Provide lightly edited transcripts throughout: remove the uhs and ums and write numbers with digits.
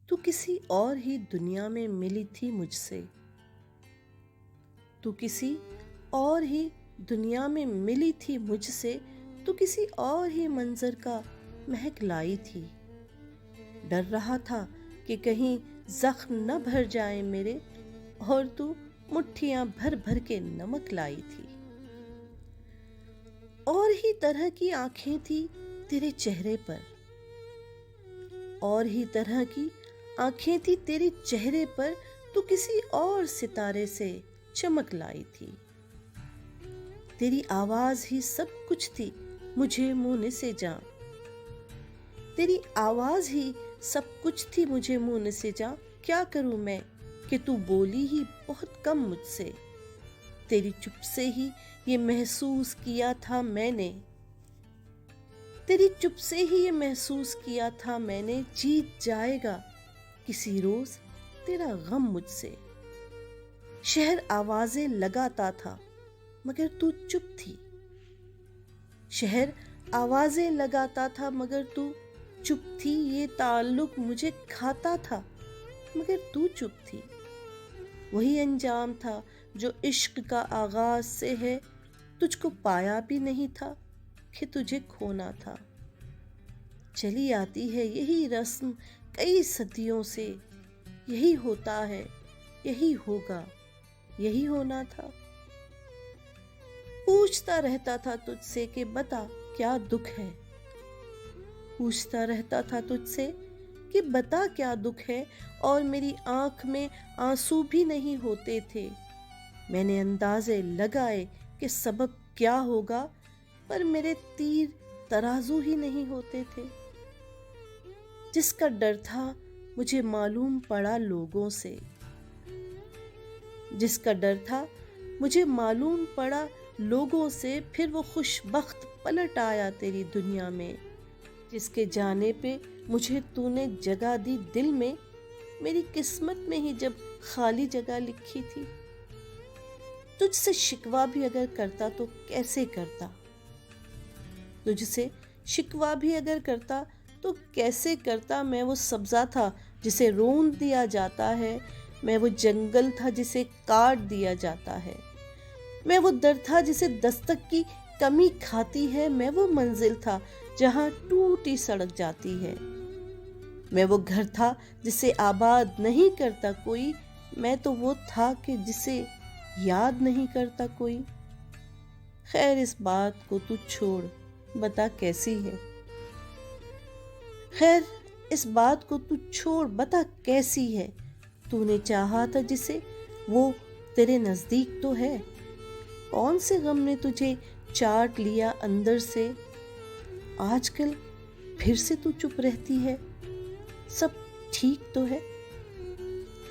تو کسی اور ہی دنیا میں ملی تھی مجھ سے، تو کسی اور ہی دنیا میں ملی تھی مجھ سے، تو کسی اور ہی منظر کا مہک لائی تھی۔ ڈر رہا تھا کہ کہیں زخم نہ بھر جائیں میرے، اور تو مٹھیاں بھر بھر کے نمک لائی تھی۔ اور ہی طرح کی آنکھیں تھی تیرے چہرے پر، اور ہی طرح کی آنکھیں تھی تیرے چہرے پر، تو کسی اور ستارے سے چمک لائی تھی۔ تیری آواز ہی سب کچھ تھی مجھے منہ سے جاں، تیری آواز ہی سب کچھ تھی مجھے منہ سے جاں۔ کیا کروں میں کہ تو بولی ہی بہت کم مجھ سے، تیری چپ سے ہی یہ محسوس کیا تھا میں نے، تیری چپ سے ہی یہ محسوس کیا تھا میں نے، جیت جائے گا کسی روز تیرا غم مجھ سے۔ شہر آوازیں لگاتا تھا مگر تو چپ تھی، شہر آوازیں لگاتا تھا مگر تو چپ تھی، یہ تعلق مجھے کھاتا تھا مگر تو چپ تھی۔ وہی انجام تھا جو عشق کا آغاز سے ہے، تجھ کو پایا بھی نہیں تھا کہ تجھے کھونا تھا۔ چلی آتی ہے یہی رسم کئی صدیوں سے، یہی ہوتا ہے، یہی ہوگا، یہی ہونا تھا۔ پوچھتا رہتا تھا تجھ سے کہ بتا کیا دکھ ہے، پوچھتا رہتا تھا تجھ سے کہ بتا کیا دکھ ہے، اور میری آنکھ میں آنسو بھی نہیں ہوتے تھے۔ میں نے اندازے لگائے کہ سبب کیا ہوگا، پر میرے تیر ترازو ہی نہیں ہوتے تھے۔ جس کا ڈر تھا مجھے معلوم پڑا لوگوں سے، جس کا ڈر تھا مجھے معلوم پڑا لوگوں سے، پھر وہ خوش بخت پلٹ آیا تیری دنیا میں، جس کے جانے پہ مجھے تو نے جگہ دی دل میں، میری قسمت میں ہی جب خالی جگہ لکھی تھی۔ تجھ سے شکوہ بھی اگر کرتا تو کیسے کرتا، تجھ سے شکوہ بھی اگر کرتا تو کیسے کرتا۔ میں وہ سبزہ تھا جسے روند دیا جاتا ہے، میں وہ جنگل تھا جسے کاٹ دیا جاتا ہے، میں وہ در تھا جسے دستک کی کمی کھاتی ہے، میں وہ منزل تھا جہاں ٹوٹی سڑک جاتی ہے، میں وہ گھر تھا جسے آباد نہیں کرتا کوئی، میں تو وہ تھا کہ جسے یاد نہیں کرتا کوئی۔ خیر اس بات کو تو چھوڑ، بتا کیسی ہے، خیر اس بات کو تو چھوڑ بتا کیسی ہے، تو نے چاہا تھا جسے وہ تیرے نزدیک تو ہے، کون سے غم نے تجھے چاٹ لیا اندر سے، آج کل پھر سے تو چپ رہتی ہے، سب ٹھیک تو ہے،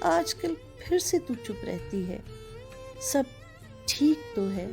آج کل پھر سے تو چپ رہتی ہے، سب ٹھیک تو ہے۔